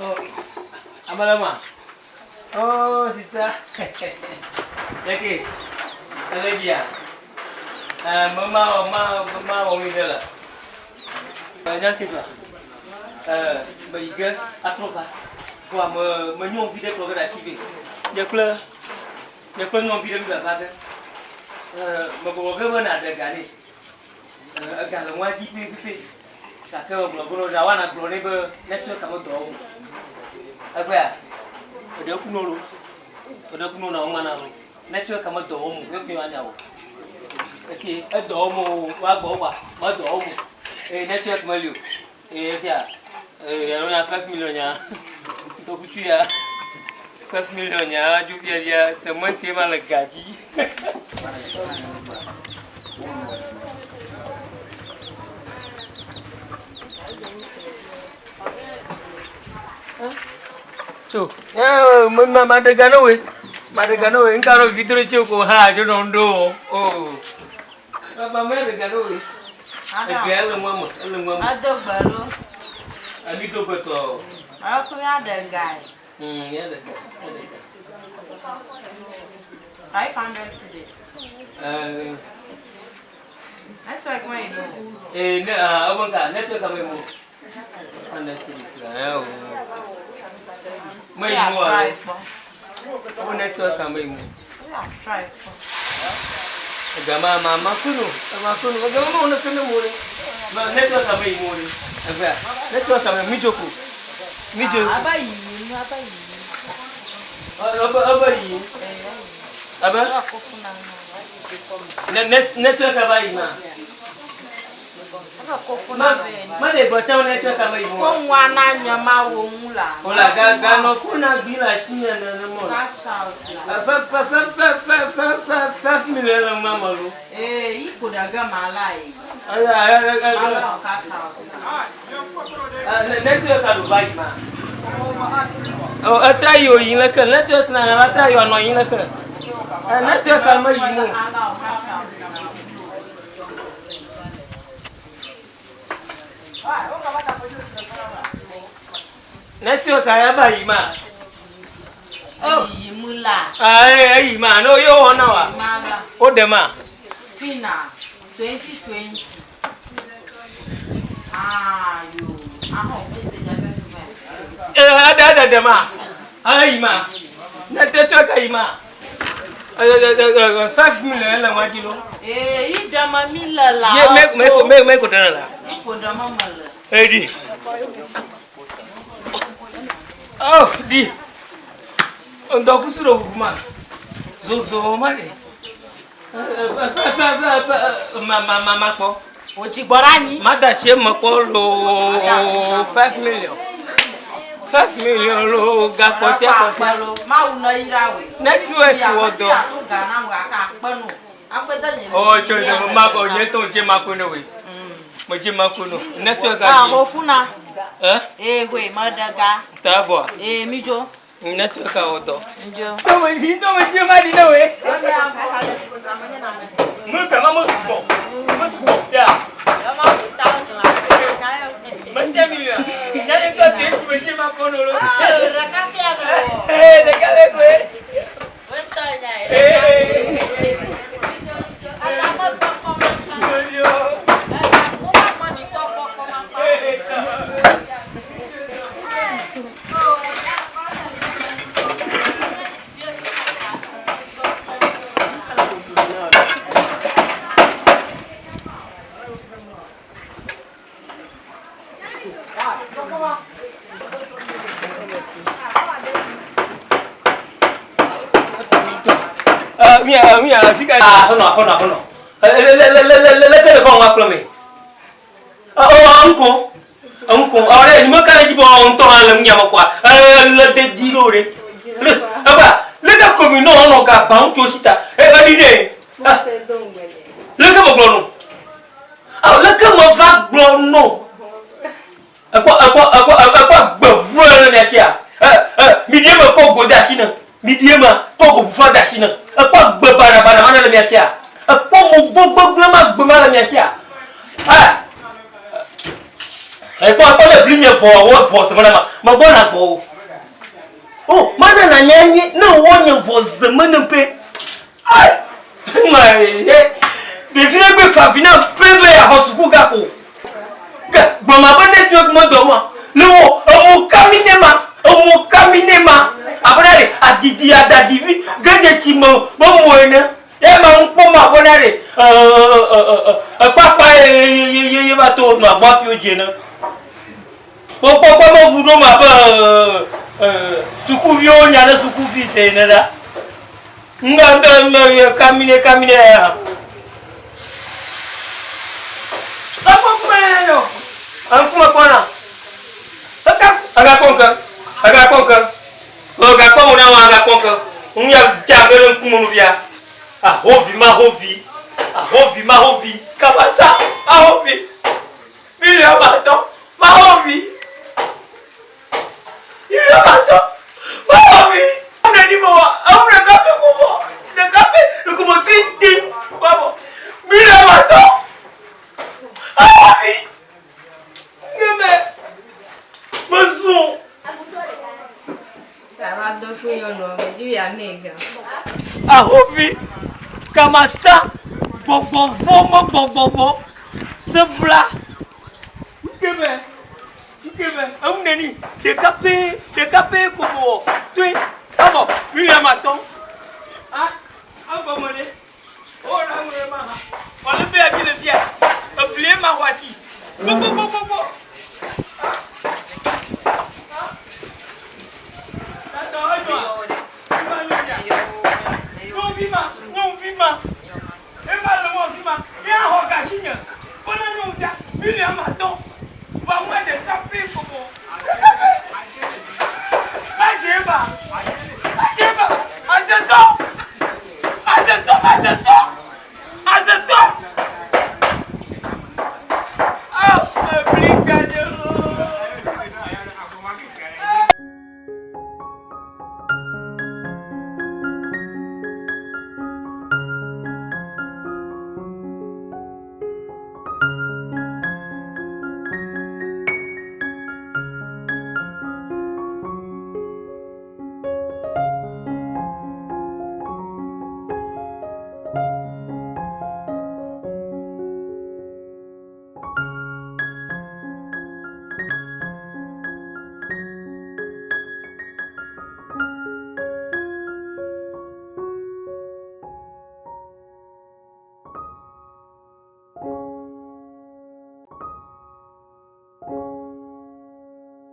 Oh, amalama. Oh, sisa. Lagi. Lagi ya. Mama omidela. Banyak kita. Bayiga atrova. Voa me nyom video program da chivi. Ya kula nyom video mi ba ga. Magoga bana da gani. Agala waji pipi. Kakak belum jawan aku ni network kamu tahu. Apa ya? Udah kuno orang mana lu? Network kamu tahu, aku kira nyawa. Si, tahu wah bawa, tahu. Network malu. Siapa? Yang 5 milionnya. Untuk kucu ya. 5 milionnya, juga dia semua tema gaji. So, ya, madagano we, engkau video cukup jodoh do. Oh, apa madagano we? Ada lemah. Ada baru. Ada tu betul. Aku ada guy. Ya ada. 500 cedis. Network mana itu? Abang kan network kami mu. 500 cedis lah. Mai mu ah. Apa network kami mu? Try. Agama mama kuno. Agama mau nak kena mu ni. Network kami mu ni. Apa? Network kami mijoku. Apa ini? Apa ini? Apa? Network apa ini? Mana bocah network apa ini? Kau wananya mau mula. Olah, gano kuna bila sinya na mo. 5 million mama lu. Iko daga malai. Network alu baik ma. Oh, atayo yin la kan network na atayo no yin la kan. Network al mai mu. Network kaya baik ma. Oh, mula. Ai ma no yo ona wa. O de ma. Fina 2020. Yo. Ada de ma. Ai ma. Network ai ma. 5 million la ma kilo. Ida ma mila la. Ye me ko dana la. Ko dama mala. Di. Oh, di. Untuk aku sudah rumah. Zo mari. Mama ko. Oji borani. Mada she mako lo 5 million. 5 million lo ga kote. Ma una irawe. Network wodo. Oh, chojo mako nyeto je mako no we. Mo je mako no. Network ga. Hofuna. We madaga. Tabo. Mijo. Network wodo. Njo. Tomo je madi no we. Mu kama mo bo. Ya. Lama utang la. Manja milio. Nyanya ko tete meje mako no lo. Rakafia no. Dekale ko. Wentanya. Adamo poko mako. Mia, fica hono. Le ko ngaplo me. Onko. Ora ni makana jibo on to halam nyama kwa. Le de dilore. Le aba, le ka komino ono ka ba on chosita. Adide. Le ka mo glono. Le ka mo va glono. Apa bevre na sia. Midiema ko goda sina. Midiema ko go fada sina. Apa bebara mana le sia. Apa mo gbogbo ma gbema le sia. Et quoi, pas de bligne forcément, ma bonne à beau. Oh, madame, la nienne, non, one for the money. Aïe! Les filles ne peuvent venir péber à Hosukugako. Bon, ma bonne est tout le monde. Le mot caminema. Après, à Didi, à Dadivi, gardez Timo, bon moyen. Et ma bonne allée. Papa, il va tourner ma boîte au génie. Bon, papa, vous donne ma bonne. Soukuvio, il y a un soukoufi, c'est là. Nganda kamine. Apa kumeno? Angkuma kona. Aga konka. Oga kona wa aga konka. Unya jagere nkumu vya. Hovi. Kabasa. Hovi. Bili abato. Hovi. Ahobi, kamasa, bonbon, sebla, kebe, amneni, décapé, como, tu, abo, William Maton, abomone, oh la mama, on le fait à qui le vient, oubliez ma voici, bon. Attends!